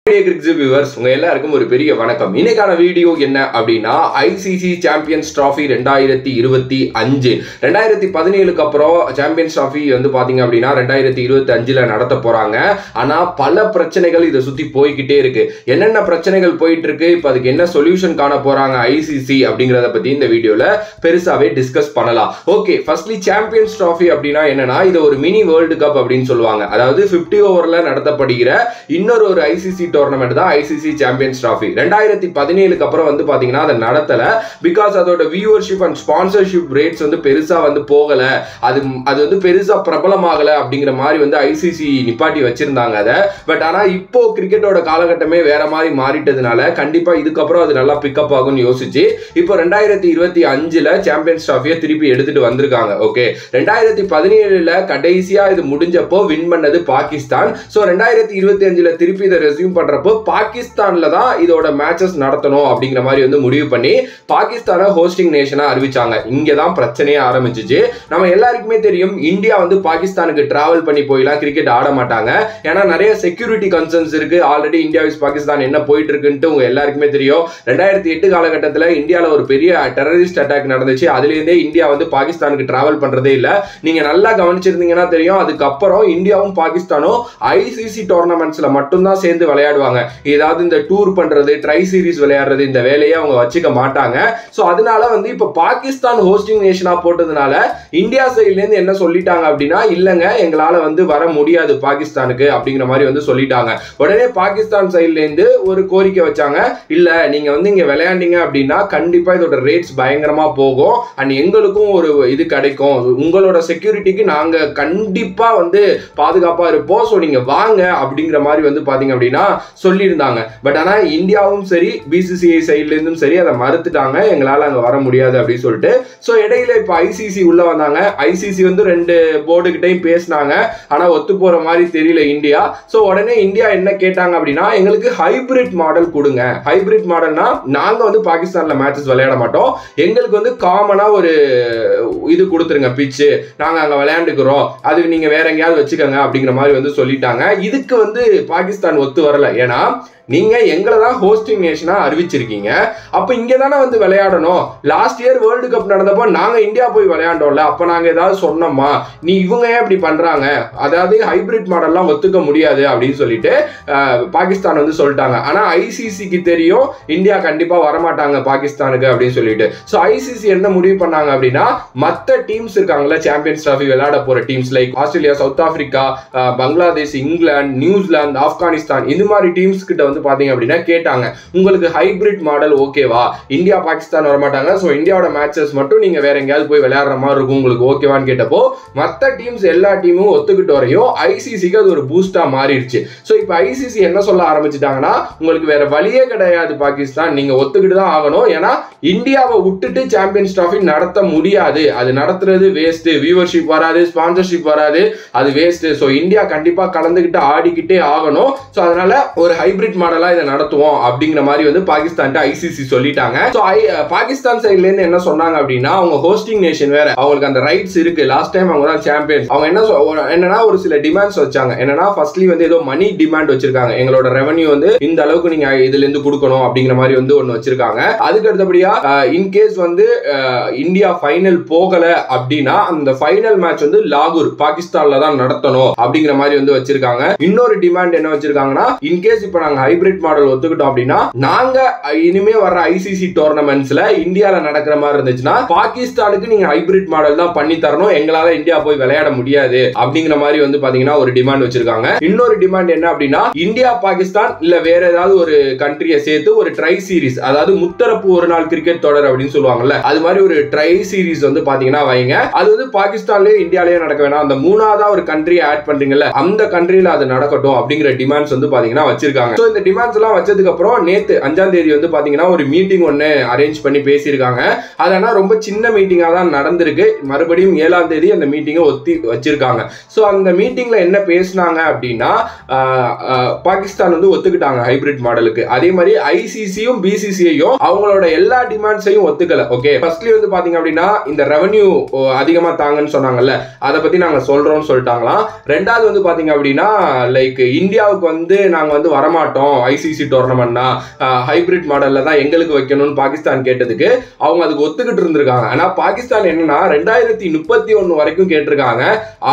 Viewers உங்க எல்லாருக்கும் ஒரு பெரிய வணக்கம். இன்னைக்கான வீடியோ என்ன அப்படின்னா ஐசிசி சாம்பியன்ஸ் டிராஃபி 2025 2017க்கு அப்புறம் சாம்பியன்ஸ் டிராஃபி வந்து பாத்தீங்க அப்படின்னா 2025ல நடத்த போறாங்க. ஆனா பல பிரச்சனைகள் இதை சுத்தி போய்கிட்டே இருக்கு. என்னென்ன பிரச்சனைகள் போயிட்டு இருக்கு, இப்ப அதுக்கு என்ன சொல்யூஷன் காண போறாங்க ஐசிசி அப்படிங்கறத பத்தி இந்த வீடியோல பெருசாவே டிஸ்கஸ் பண்ணலாம். ஓகே, ஃபர்ஸ்ட்லி சாம்பியன்ஸ் டிராஃபி அப்படின்னா என்னன்னா, இது ஒரு மினி வேர்ல்டு கப் அப்படின்னு சொல்லுவாங்க. அதாவது 50 ஓவர்ல நடத்தப்படுகிற இன்னொரு ஒரு ஐசிசி டோர்னமெண்ட் தான் ஐசிசி சாம்பியன்ஸ் டிராஃபி. 2017க்கு அப்புறம் வந்து பாத்தீங்கன்னா அதை நடத்தல. பிகாஸ் அதோட வியூவர்ஷிப் அண்ட் ஸ்பான்சர்ஷிப் ரேட்ஸ் வந்து பெருசா வந்து போகல, அது வந்து பெருசா பிரபலமாகல அப்படிங்கிற மாதிரி வந்து ஐசிசி நிப்பாட்டி வச்சிருந்தாங்க அதை. பட் ஆனா இப்போ கிரிக்கெட்டோட காலகட்டமே வேற மாதிரி மாறிட்டதுனால கண்டிப்பா இதுக்கப்புறம் அது நல்லா பிக்கப் ஆகும்னு யோசிச்சு இப்போ 2025ல சாம்பியன்ஸ் டிராஃபியை திருப்பி எடுத்துட்டு வந்திருக்காங்க. ஓகே, 2017ல கடைசியா இது முடிஞ்சப்போ வின் பண்ணது பாகிஸ்தான். சோ 2025ல திருப்பி இதை ரெஸ்யூம் பண்றப்போ பாகிஸ்தான்ல தான் இதோட மேட்சஸ் நடத்தணும் அப்படிங்கிற மாதிரி வந்து முடிவு பண்ணி பாகிஸ்தானை ஹோஸ்டிங் நேஷனா அறிவிச்சாங்க. இங்க தான் பிரச்சனையே ஆரம்பிச்சிச்சு. நம்ம எல்லாருக்குமே தெரியும், இந்தியா வந்து பாகிஸ்தானுக்கு டிராவல் பண்ணி போய்லாம் கிரிக்கெட் ஆட மாட்டாங்க. ஏன்னா நிறைய செக்யூரிட்டி கன்சர்ன்ஸ் இருக்கு. ஆல்ரெடி இந்தியா விஸ் பாகிஸ்தான் என்ன போயிட்டு இருக்குன்னு உங்க எல்லாருக்குமே தெரியும். 2008 காலகட்டத்தில் இந்தியாவில் ஒரு பெரிய டெரரிஸ்ட் அட்டாக் நடந்துச்சு. அதுல இருந்தே இந்தியா வந்து பாகிஸ்தானுக்கு டிராவல் பண்றதே இல்லை. நீங்க நல்லா கவனிச்சிருந்தீங்கன்னா தெரியும், அதுக்கப்புறம் இந்தியாவும் பாகிஸ்தானும் ஐசிசி டோர்னமெண்ட்ஸ்ல மட்டும்தான் சேர்ந்து விளையாடுவாங்க. ஏதாவது இந்த டூர் பண்றது, ட்ரை சீரிஸ் விளையாடுறது, இந்த வேலையை அவங்க வச்சுக்க மாட்டாங்க. சோ அதனால வந்து இப்ப பாகிஸ்தான் ஹோஸ்டிங் நேஷனா போட்டதுனால இந்தியா சைட்ல இருந்து என்ன சொல்லிட்டாங்க அப்படின்னா, இல்லங்க எங்களால வந்து வர முடியாது பாகிஸ்தானுக்கு அப்படிங்கிற மாதிரி வந்து சொல்லிட்டாங்க. உடனே பாகிஸ்தான் சைட்ல இருந்து ஒரு கோரிக்கை வச்சாங்க, இல்ல நீங்க வந்து இங்க விளையாண்டீங்க அப்படின்னா கண்டிப்பா இதோட ரேட்ஸ் பயங்கரமா போகும் அண்ட் எங்களுக்கும் ஒரு இது கிடைக்கும், உங்களோட செக்யூரிட்டிக்கு நாங்க கண்டிப்பா வந்து பாதுகாப்பா இருப்போம், சோ நீங்க வாங்க அப்படிங்கிற மாதிரி வந்து பாத்தீங்க அப்படின்னா சொல்லியிருந்தாங்க. பட் ஆனா இந்தியாவும் சரி பிசிசிஐ சைட்ல இருந்தும் சரி அதை மறுத்துட்டாங்க, எங்களால அங்க வர முடியாது அப்படின்னு சொல்லிட்டு. சோ இடையில இப்ப ஐசிசி உள்ள வந்தாங்க. ஐசிசி வந்து 2 போர்டு கிட்டையும் பேசினாங்க, ஆனா ஒத்து போற மாதிரி தெரியல இந்தியா. சோ உடனே இந்தியா என்ன கேட்டாங்க அப்படின்னா, எங்களுக்கு ஹைபிரிட் மாடல் கொடுங்க. ஹைபிரிட் மாடல்னா நாங்க வந்து பாகிஸ்தான்ல மேட்சஸ் விளையாட மாட்டோம், எங்களுக்கு வந்து காமனா ஒரு இது கொடுத்துருங்க, பிச்சு நாங்க அங்க விளையாண்டுக்கிறோம், அதுக்கு நீங்க வேற எங்கேயாவது வச்சுக்கோங்க அப்படிங்கிற மாதிரி வந்து சொல்லிட்டாங்க. இதுக்கு வந்து பாகிஸ்தான் ஒத்து வரல. ஏன்னா நீங்க எங்களை தான் ஹோஸ்டிங் நேஷனா அறிவிச்சிருக்கீங்க, அப்ப இங்க தானே வந்து விளையாடணும். லாஸ்ட் இயர் வேர்ல்டு கப் நடந்தப்போ நாங்க இந்தியா போய் விளையாண்டோம்ல, அப்ப நாங்க ஏதாவது சொன்னோமா, நீ இவங்க ஏன் இப்படி பண்றாங்க, அதாவது ஹைபிரிட் மாடல்லாம் ஒத்துக்க முடியாது அப்படின்னு சொல்லிட்டு பாகிஸ்தான் வந்து சொல்லிட்டாங்க. ஆனா ஐசிசிக்கு தெரியும் இந்தியா கண்டிப்பா வரமாட்டாங்க பாகிஸ்தானுக்கு அப்படின்னு சொல்லிட்டு. சோ ஐசிசி என்ன முடிவு பண்ணாங்க அப்படின்னா, மத்த டீம்ஸ் இருக்காங்கல்ல சாம்பியன்ஸ் டிராஃபி விளையாட போற teams like Australia, south Africa, Bangladesh, England, New Zealand, Afghanistan, இது மாதிரி டீம்ஸ் கிட்ட வந்து பாத்தீங்க அப்படின்னா கேட்டாங்க, உங்களுக்கு ஹைபிரிட் மாடல் ஓகேவா, இந்தியா பாகிஸ்தான் வரமாட்டாங்க, சோ இந்தியாவோட மேட்சஸ் மட்டும் நீங்க வேற எங்கேயாவது போய் விளையாடுற மாதிரி இருக்கும், உங்களுக்கு ஓகேவான்னு கேட்டப்போ மத்த டீம்ஸ் எல்லா டீமும் ஒத்துக்கிட்டு வரையும் ஐசிசிக்கு அது ஒரு பூஸ்டா மாறிடுச்சு. சோ இப்போ ஐசிசி என்ன சொல்ல ஆரம்பிச்சிட்டாங்கன்னா, உங்களுக்கு வேற வழியே கிடையாது பாகிஸ்தான், நீங்க ஒத்துக்கிட்டு தான் ஆகணும், ஏன்னா இந்தியாவை விட்டுட்டு சாம்பியன்ஸ் டிராஃபி நடத்த முடியாது, அது நடத்துறது வேஸ்ட், வியூவர்ஷிப் வராது, ஸ்பான்சர்ஷிப் வராது, அது வேஸ்ட். சோ இந்தியா கண்டிப்பா கலந்துகிட்டு ஆடிக்கிட்டே ஆகணும். சோ அதனால ஒரு ஹைபிரிட் மாடலா இதை நடத்துவோம் அப்படிங்கிற மாதிரி வந்து பாகிஸ்தான் ஐசிசி சொல்லிட்டாங்க. சோ பாகிஸ்தான் சைட்ல இருந்து என்ன சொன்னாங்க அப்படின்னா, அவங்க ஹோஸ்டிங் நேஷன் வேற, அவங்களுக்கு அந்த ரைட்ஸ் இருக்கு, லாஸ்ட் டைம் அவங்க தான் சாம்பியன்ஸ். அவங்க என்னன்னா ஒரு சில டிமாண்ட்ஸ் வச்சாங்க. என்னன்னா ஃபர்ஸ்ட்லி வந்து ஏதோ மணி டிமாண்ட் வச்சிருக்காங்க, எங்களோட ரெவன்யூ வந்து இந்த அளவுக்கு நீங்க இதுல இருந்து கொடுக்கணும் அப்படிங்கிற மாதிரி வந்து ஒன்னு வச்சிருக்காங்க. அதுக்கு அடுத்தபடியா இன்கேஸ் வந்து இந்தியா ஃபைனல் போகல அப்படின்னா அந்த ஃபைனல் மேட்ச் வந்து லாகூர் பாகிஸ்தான்ல தான் நடத்தணும் அப்படிங்கிற மாதிரி வந்து வச்சிருக்காங்க. இன்னொரு டிமாண்ட் என்ன வச்சிருக்காங்கன்னா, இன்கேஸ் இப்ப நாங்க ஹைபிரிட் மாடல் ஒத்துக்கிட்டோம் அப்படின்னா, நாங்க இனிமே வர ஐசிசி டோர்னமெண்ட்ஸ்ல இந்தியால நடக்கிற மாதிரி இருந்துச்சுன்னா பாகிஸ்தானுக்கு நீங்க ஹைபிரிட் மாடல் தான் பண்ணி தரணும், எங்களால இந்தியா போய் விளையாட முடியாது அப்படிங்கிற மாதிரி வந்து பாத்தீங்கன்னா ஒரு டிமாண்ட் வச்சிருக்காங்க. இன்னொரு டிமாண்ட் என்ன அப்படின்னா, இந்தியா பாகிஸ்தான் இல்ல வேற ஏதாவது ஒரு கண்ட்ரியை சேர்த்து ஒரு ட்ரை சீரிஸ், அதாவது முத்தரப்பு ஒரு நாள் கிரிக்கெட் தொடர் அப்படின்னு சொல்லுவாங்கல்ல, அது மாதிரி ஒரு ட்ரை சீரிஸ் வந்து பாத்தீங்கன்னா வைங்க. அது வந்து பாகிஸ்தான்லயே இந்தியாலயே நடக்க வேணாம், அந்த மூணாவதா ஒரு கண்ட்ரியை ஆட் பண்றீங்கல்ல அந்த கண்ட்ரியில அது நடக்கட்டும் அப்படிங்கிற டிமாண்ட்ஸ் வந்து பாத்தீங்கன்னா வச்சிருக்காங்க. சோ இந்த டிமாண்ட்ஸ் எல்லாம் வச்சதுக்கு அப்புறம் நேத்து 5ஆம் தேதி வந்து பாத்தீங்கன்னா ஒரு மீட்டிங் ஒன்னு அரேஞ்ச் பண்ணி பேசியிருக்காங்க. அதனா ரொம்ப சின்ன மீட்டிங்கா தான் நடந்திருக்கு. மறுபடியும் 7ஆம் தேதி அந்த மீட்டிங்கை ஒத்தி வச்சிருக்காங்க. சோ அந்த மீட்டிங்ல என்ன பேசினாங்க அப்படின்னா, பாகிஸ்தான் வந்து ஒத்துக்கிட்டாங்க ஹைபிரிட் மாடலுக்கு. அதே மாதிரி ஐசிசியும் பிசிசிஐயும் அவங்களோட எல்லா டிமாண்ட்ஸையும் ஒத்துக்கல. ஓகே, ஃபர்ஸ்ட்லி வந்து பாத்தீங்க அப்படின்னா இந்த ரெவன்யூ அதிகமா தாங்கன்னு சொன்னாங்கல்ல, அதை பத்தி நாங்க சொல்றோம்னு சொல்லிட்டாங்களாம். ரெண்டாவது வந்து பாத்தீங்க அப்படின்னா லைக் இந்தியாவுக்கு வந்து நாங்க வந்து வரமாட்டோம், வைக்கணும் ஐசிசி டோர்னமெண்ட்னா, ஹைபிரிட் மாடல்ல தான் எங்களுக்கு வைக்கணும்னு பாகிஸ்தான் கேட்டதுக்கு அவங்க அதுக்கு ஒத்துக்கிட்டு இருந்திருக்காங்க. ஆனா பாகிஸ்தான் என்னன்னா 2031 வரைக்கும் கேட்டிருக்காங்க.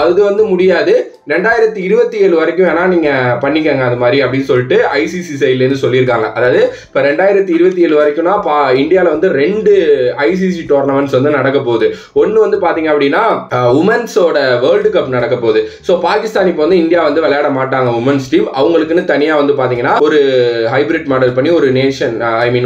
அது வந்து முடியாது, 2027 வரைக்கும் வேணா நீங்க பண்ணிக்கங்க அது மாதிரி அப்படின்னு சொல்லிட்டு ஐசிசி சைட்ல இருந்து சொல்லியிருக்காங்க. அதாவது இப்ப 2027 வரைக்கும்னா இந்தியாவில் வந்து 2 ஐசிசி டோர்னமெண்ட்ஸ் வந்து நடக்க போகுது. ஒன்னு வந்து பாத்தீங்க அப்படின்னா உமன்ஸோட வேர்ல்டு கப் நடக்க போகுது. ஸோ பாகிஸ்தான் இப்போ வந்து இந்தியா வந்து விளையாட மாட்டாங்க உமன்ஸ் டீம். அவங்களுக்குன்னு தனியா வந்து பாத்தீங்கன்னா ஒரு ஹைபிரிட் மாடல் பண்ணி ஒரு நேஷன்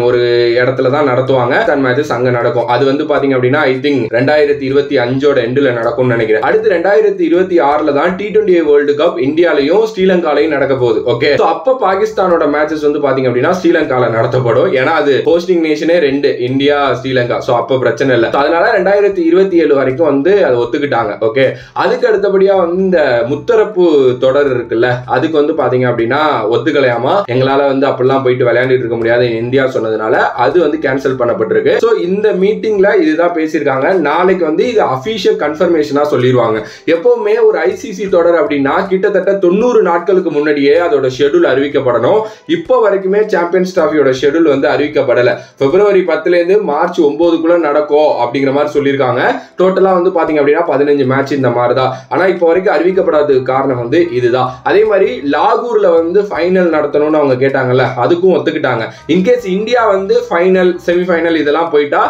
ஒரு இடத்துல தான் நடத்துவாங்க. தன் மேட்சஸ் அங்க நடக்கும். அது வந்து பாத்தீங்க அப்படின்னா ஐ திங்க் 2025 எண்டுல நடக்கும்னு நினைக்கிறேன். அடுத்து 2026 தான் T20 வேர்ல்டு கப் இந்தியாலையும் ஸ்ரீலங்காலையும் நடக்க போகுது. ஓகே, சோ அப்ப பாகிஸ்தானோட மேட்சஸ் வந்து பாத்தீங்க அப்படின்னா ஸ்ரீலங்கால நடத்தப்படும். ஏன்னா அது ஹோஸ்டிங் நேஷனே 2, இந்தியா ஸ்ரீலங்கா. சோ அப்ப பிரச்சனை இல்லை. அதனால 2027 வரைக்கும் வந்து அதை ஒத்துக்கிட்டாங்க. ஓகே, அதுக்கு அடுத்தபடியா வந்து இந்த முத்தரப்பு தொடர் இருக்குல்ல, அதுக்கு வந்து பாத்தீங்க அப்படின்னா ஒத்துக்கலையாமா. எங்களால வந்து அப்படிலாம் போயிட்டு விளையாண்டுட்டு இருக்க முடியாது இந்தியா சொன்னதுனால அது வந்து கேன்சல் பண்ணப்பட்டிருக்கு. சோ இந்த மீட்டிங்ல இதுதான் பேசியிருக்காங்க. நாளைக்கு வந்து இது அபிஷியல் கன்ஃபர்மேஷனா சொல்லிடுவாங்க. எப்பவுமே ஒரு ஐசிசி தொடர் அப்படின்னா கிட்டத்தட்ட 90 நாட்களுக்கு முன்னாடியே அதோட ஷெட்யூல் அறிவிக்கப்படணும். இப்போ வரைக்குமே சாம்பியன்ஸ் டிராஃபியோட ஷெட்யூல் வந்து அறிவிக்கப்படல. பிப்ரவரி 10ல இருந்து மார்ச் 9க்குள்ள நடக்கும் அப்படிங்கிற மாதிரி சொல்லியிருக்காங்க. டோட்டலா வந்து பாத்தீங்க அப்படின்னா 15 மேட்ச் இந்த மாதிரி தான். ஆனா இப்போ வரைக்கும் அறிவிக்கப்படாததுக்கு காரணம் வந்து இதுதான். அதே மாதிரி லாகூர்ல வந்து ஃபைனல் நடத்தணும்னு அவங்க கேட்டாங்கல்ல, அதுக்கும் ஒத்துக்கிட்டாங்க. இன்கேஸ் இந்தியா வந்து ஃபைனல் செமிஃபைனல் இதெல்லாம் போயிட்டா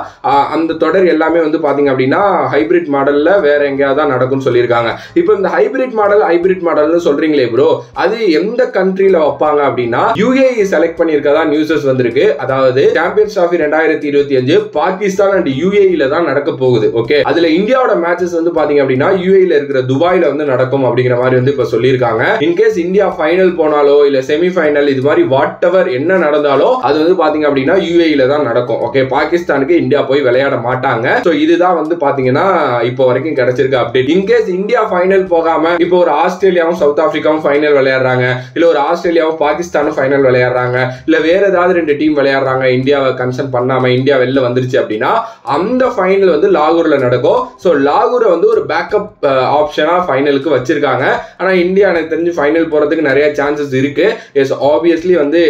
அந்த தொடர் எல்லாமே வந்து பாத்தீங்க அப்படின்னா ஹைபிரிட் மாடல்ல வேற எங்கேயாவது தான் நடக்கும்னு சொல்லியிருக்காங்க. இப்போ இந்த ஹைபிரிட் மாடல்னு சொல்றீங்களே ப்ரோ, அது எந்த கண்ட்ரில வைப்பாங்க அப்படின்னா UAE செலக்ட் பண்ணியிருக்கதா நியூஸஸ் வந்திருக்கு. அதாவது champions trophy 2025 Pakistan and UAE தான் நடக்க போகுது. ஓகே, அதுல இந்தியாவோட மேட்சஸ் வந்து பாத்தீங்க அப்படின்னா UAE இருக்கிற துபாயில வந்து நடக்கும் அப்படிங்கிற மாதிரி வந்து இப்ப சொல்லியிருக்காங்க. இன்கேஸ் இந்தியா ஃபைனல் போனாலோ இல்ல செமிஃபைனல் இது மாதிரி வாட் எவர் என்ன நடந்தாலோ அது வந்து பாத்தீங்க அப்படின்னா UAE தான் நடக்கும். ஓகே, பாகிஸ்தானுக்கு இந்தியா போய் விளையாட மாட்டாங்க. சோ இதுதான் வந்து பாத்தீங்கன்னா இப்போ வரைக்கும் கிடைச்சிருக்க அப்டேட். இன்கேஸ் இந்தியா ஃபைனல் போகாம இப்போ ஒரு ஆஸ்திரேலியாவும் சவுத் ஆப்பிரிக்காவும் ஃபைனல் விளையாடுறாங்க, இல்ல ஒரு ஆஸ்திரேலியாவும் பாகிஸ்தானும் ஃபைனல் விளையாடுறாங்க, இல்ல வேற ஏதாவது 2 டீம் விளையாடுறாங்க, இந்தியாவை கன்சர்ன் பண்ணாம இந்தியா வெளில வந்துருச்சு அப்படின்னா அந்த ஃபைனல் வந்து லாகூர்ல நடக்கும். சோ லாகூரை வந்து ஒரு பேக்கப் ஆப்ஷனா ஃபைனலுக்கு வச்சிருக்காங்க. ஆனா இந்தியா எனக்கு தெரிஞ்சு ஃபைனல் போறதுக்கு நிறைய சான்சஸ் இருக்கு. எஸ் ஆப்வியஸ்லி வந்து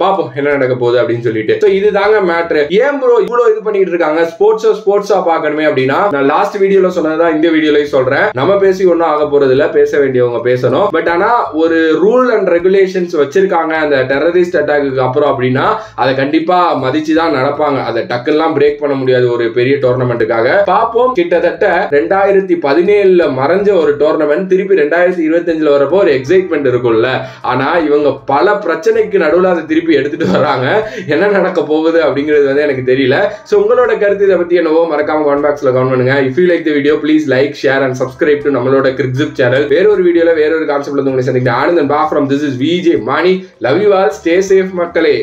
பாப்போம் என்ன நடக்க போகுது அப்படின்னு சொல்லிட்டு. சோ இதுதாங்க மேட்டர். ஏன் ப்ரோ இவ்வளவு இது பண்ணிட்டு இருக்காங்க, ஸ்போர்ட்ஸா பார்க்கணுமே அப்படின்னா நான் லாஸ்ட் வீடியோல சொன்னதான் இந்த வீடியோலயும் சொல்றேன். நம்ம பேசி ஒன்னும் ஆக போறது இல்ல, பேச வேண்டியவங்க பேசணும். பட் ஆனா ஒரு ரூல் அண்ட் ரெகுலேஷன்ஸ் வச்சிருக்காங்க அந்த டெரரிஸ்ட் அட்டாக்கு அப்புறம் அப்படின்னா அதை கண்டிப்பா மதிச்சு தான் நடப்பாங்க. அதை டக்குலாம் பிரேக் பண்ண முடியாது ஒரு பெரிய டோர்னமெண்ட்டுக்காக. பாப்போம். கிட்டத்தட்ட 2017 மறைஞ்ச ஒரு டோர்னமெண்ட் திருப்பி 2025 வரப்போ ஒரு எக்ஸைட்மெண்ட் இருக்கும்ல. ஆனா இவங்க பல பிரச்சனைக்கு நடுவில் அதை திருப்பி எடுத்துட்டு வராங்க. என்ன நடக்க போகுது அப்படிங்கிறது வந்து எனக்கு தெரியல. சோ உங்களோட கருத்து இதை பத்தி என்னவோ மறக்காம கமெண்ட் பாக்ஸ்ல கமெண்ட் பண்ணுங்க. If you like the video please like share and subscribe to நம்மளோட கிரிக்ஸிப் சேனல். வேற ஒரு வீடியோல வேற ஒரு கான்செப்ட்ல உங்களை சந்திக்கிறேன். ஆனந்த் பா from this is VJ Mani. Love you all. Stay safe மக்களே.